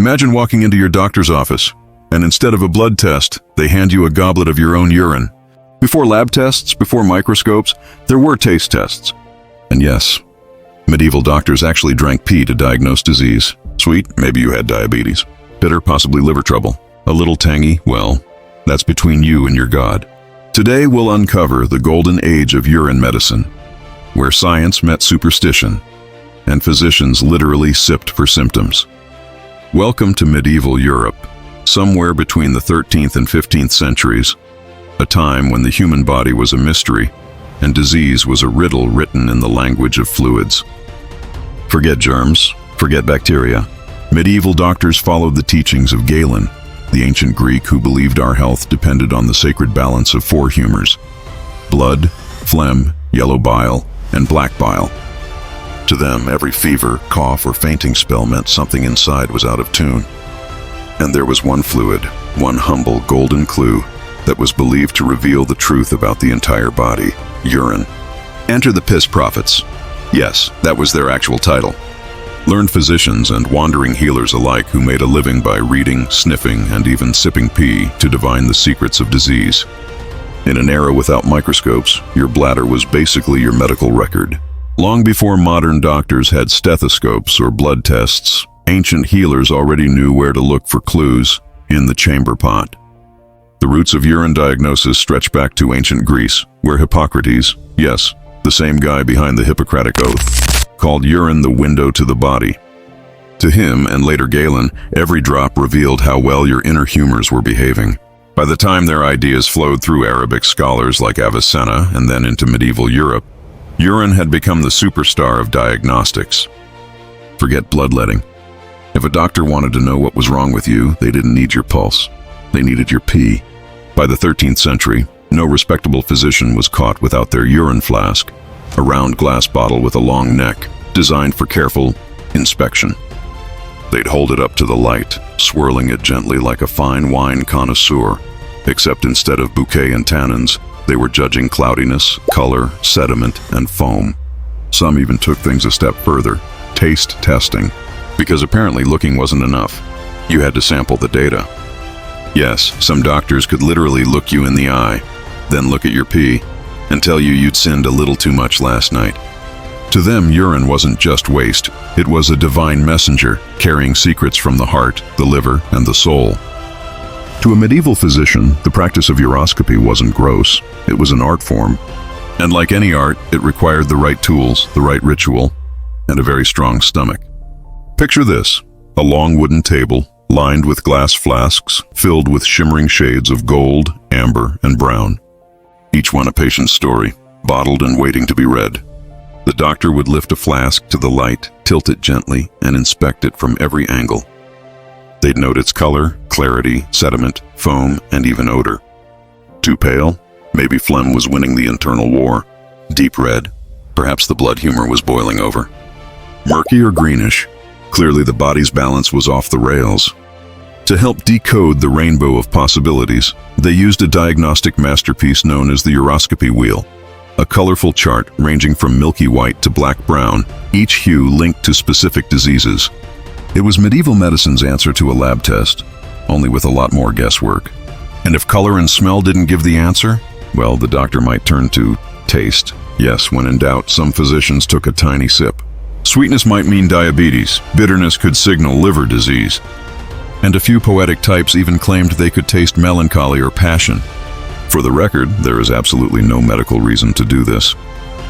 Imagine walking into your doctor's office, and instead of a blood test, they hand you a goblet of your own urine. Before lab tests, before microscopes, there were taste tests. And yes, medieval doctors actually drank pee to diagnose disease. Sweet, maybe you had diabetes. Bitter, possibly liver trouble. A little tangy, well, that's between you and your God. Today we'll uncover the golden age of urine medicine, where science met superstition, and physicians literally sipped for symptoms. Welcome to medieval Europe, somewhere between the 13th and 15th centuries, a time when the human body was a mystery and disease was a riddle written in the language of fluids. Forget germs, forget bacteria. Medieval doctors followed the teachings of Galen, the ancient Greek who believed our health depended on the sacred balance of four humors: blood, phlegm, yellow bile, and black bile. To them, every fever, cough, or fainting spell meant something inside was out of tune. And there was one fluid, one humble golden clue that was believed to reveal the truth about the entire body: urine. Enter the piss prophets. Yes, that was their actual title. Learned physicians and wandering healers alike who made a living by reading, sniffing, and even sipping pee to divine the secrets of disease. In an era without microscopes, your bladder was basically your medical record. Long before modern doctors had stethoscopes or blood tests, ancient healers already knew where to look for clues in the chamber pot. The roots of urine diagnosis stretch back to ancient Greece, where Hippocrates, yes, the same guy behind the Hippocratic Oath, called urine the window to the body. To him, and later Galen, every drop revealed how well your inner humors were behaving. By the time their ideas flowed through Arabic scholars like Avicenna and then into medieval Europe, urine had become the superstar of diagnostics. Forget bloodletting. If a doctor wanted to know what was wrong with you, they didn't need your pulse. They needed your pee. By the 13th century, no respectable physician was caught without their urine flask, a round glass bottle with a long neck, designed for careful inspection. They'd hold it up to the light, swirling it gently like a fine wine connoisseur, except instead of bouquet and tannins, they were judging cloudiness, color, sediment, and foam. Some even took things a step further, taste testing, because apparently looking wasn't enough. You had to sample the data. Yes, some doctors could literally look you in the eye, then look at your pee, and tell you you'd sinned a little too much last night. To them, urine wasn't just waste. It was a divine messenger, carrying secrets from the heart, the liver, and the soul. To a medieval physician, the practice of uroscopy wasn't gross. It was an art form. And like any art, it required the right tools, the right ritual, and a very strong stomach. Picture this: a long wooden table, lined with glass flasks, filled with shimmering shades of gold, amber, and brown. Each one a patient's story, bottled and waiting to be read. The doctor would lift a flask to the light, tilt it gently, and inspect it from every angle. They'd note its color, clarity, sediment, foam, and even odor. Too pale? Maybe phlegm was winning the internal war. Deep red? Perhaps the blood humor was boiling over. Murky or greenish? Clearly the body's balance was off the rails. To help decode the rainbow of possibilities, they used a diagnostic masterpiece known as the Uroscopy wheel. A colorful chart ranging from milky white to black-brown, each hue linked to specific diseases. It was medieval medicine's answer to a lab test, only with a lot more guesswork. And if color and smell didn't give the answer, well, the doctor might turn to taste. Yes, when in doubt, some physicians took a tiny sip. Sweetness might mean diabetes, bitterness could signal liver disease. And a few poetic types even claimed they could taste melancholy or passion. For the record, there is absolutely no medical reason to do this.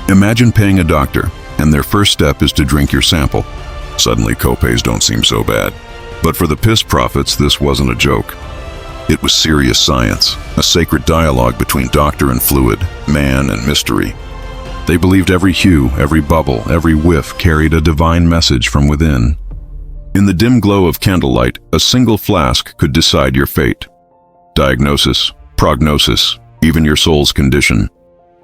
Imagine paying a doctor, and their first step is to drink your sample. Suddenly, copays don't seem so bad. But for the piss prophets, this wasn't a joke. It was serious science, a sacred dialogue between doctor and fluid, man and mystery. They believed every hue, every bubble, every whiff carried a divine message from within. In the dim glow of candlelight, a single flask could decide your fate. Diagnosis, prognosis, even your soul's condition.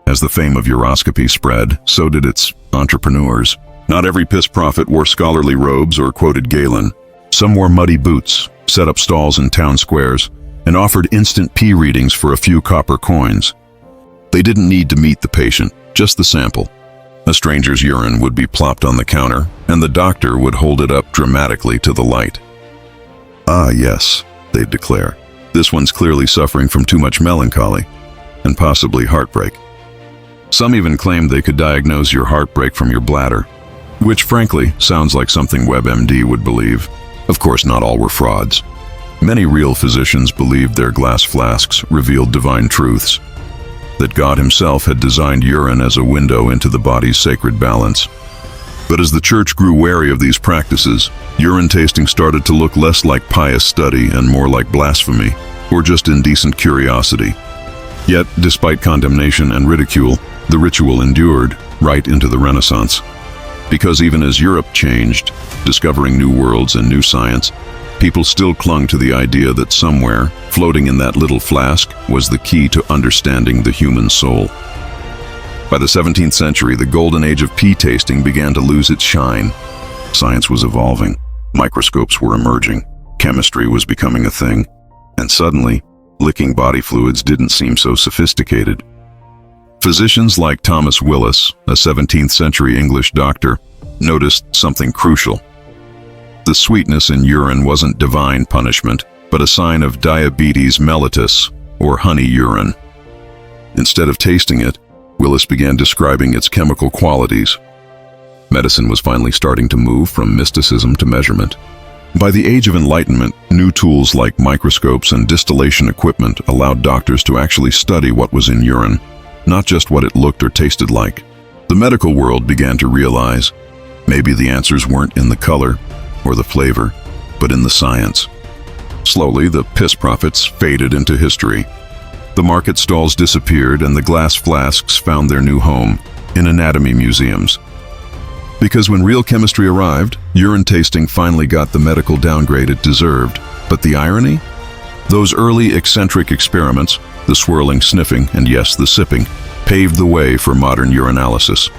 As the fame of uroscopy spread, so did its entrepreneurs. Not every piss prophet wore scholarly robes or quoted Galen. Some wore muddy boots, set up stalls in town squares, and offered instant pee readings for a few copper coins. They didn't need to meet the patient, just the sample. A stranger's urine would be plopped on the counter, and the doctor would hold it up dramatically to the light. Ah, yes, they'd declare. This one's clearly suffering from too much melancholy, and possibly heartbreak. Some even claimed they could diagnose your heartbreak from your bladder, which frankly sounds like something WebMD would believe. Of course, not all were frauds. Many real physicians believed their glass flasks revealed divine truths, that God himself had designed urine as a window into the body's sacred balance. But as the church grew wary of these practices, urine tasting started to look less like pious study and more like blasphemy, or just indecent curiosity. Yet, despite condemnation and ridicule, the ritual endured right into the Renaissance. Because even as Europe changed, discovering new worlds and new science, people still clung to the idea that somewhere, floating in that little flask, was the key to understanding the human soul. By the 17th century, the golden age of pee tasting began to lose its shine. Science was evolving, microscopes were emerging, chemistry was becoming a thing, and suddenly, licking body fluids didn't seem so sophisticated. Physicians like Thomas Willis, a 17th century English doctor, noticed something crucial. The sweetness in urine wasn't divine punishment, but a sign of diabetes mellitus, or honey urine. Instead of tasting it, Willis began describing its chemical qualities. Medicine was finally starting to move from mysticism to measurement. By the Age of Enlightenment, new tools like microscopes and distillation equipment allowed doctors to actually study what was in urine, not just what it looked or tasted like. The medical world began to realize maybe the answers weren't in the color or the flavor, but in the science. Slowly, the piss profits faded into history. The market stalls disappeared and the glass flasks found their new home in anatomy museums. Because when real chemistry arrived, urine tasting finally got the medical downgrade it deserved. But the irony? Those early eccentric experiments, the swirling sniffing, and yes, the sipping, paved the way for modern urinalysis.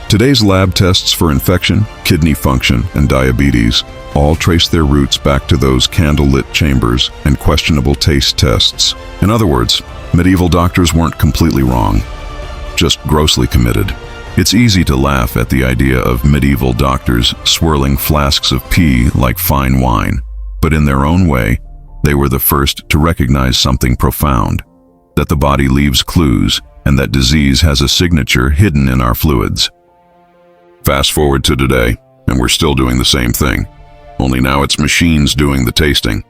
Today's lab tests for infection, kidney function, and diabetes all trace their roots back to those candle-lit chambers and questionable taste tests. In other words, medieval doctors weren't completely wrong, just grossly committed. It's easy to laugh at the idea of medieval doctors swirling flasks of pee like fine wine, but in their own way, they were the first to recognize something profound, that the body leaves clues and that disease has a signature hidden in our fluids. Fast forward to today, and we're still doing the same thing, only now it's machines doing the tasting.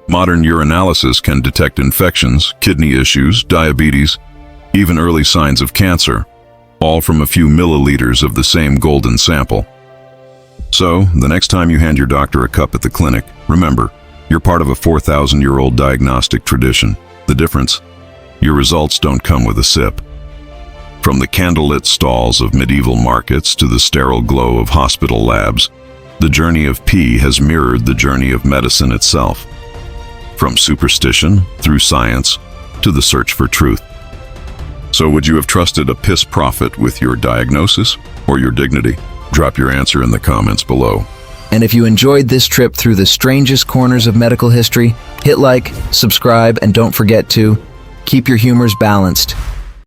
Modern urinalysis can detect infections, kidney issues, diabetes, even early signs of cancer, all from a few milliliters of the same golden sample. So, the next time you hand your doctor a cup at the clinic, remember, you're part of a 4,000-year-old diagnostic tradition. The difference? Your results don't come with a sip. From the candlelit stalls of medieval markets to the sterile glow of hospital labs, the journey of pee has mirrored the journey of medicine itself. From superstition, through science, to the search for truth. So would you have trusted a piss prophet with your diagnosis or your dignity? Drop your answer in the comments below. And if you enjoyed this trip through the strangest corners of medical history, hit like, subscribe, and don't forget to keep your humors balanced.